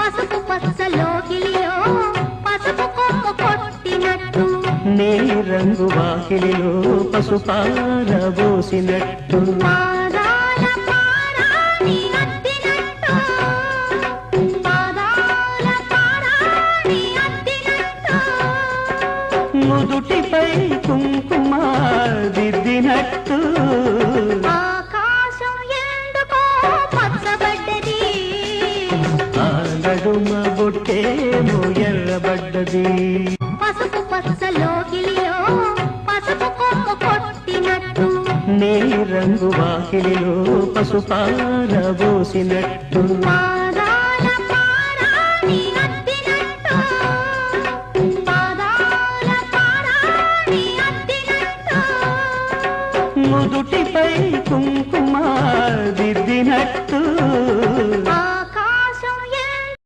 పసుపు పచ్చలో గిలిలో పసుపు కొమ్మ కొట్టినట్టు నీ రంగు వాకిలిలో పసుపారబోసినట్టు పాదాల పారాణి అద్దినట్టు పాదాల పారాణి అద్దినట్టు నుదుటిపై కుంకుమ దిద్దినట్టు ఆకాశం ఎందుకో పచ్చబడ్డది ఆ నడుమ బొట్టేమో ఎర్రబడ్డది పసుపు పచ్చలో గిలిలో పసుపు కొమ్మ కొట్టినట్టు నీ రంగు వాకిలిలో పసుపారబోసినట్టు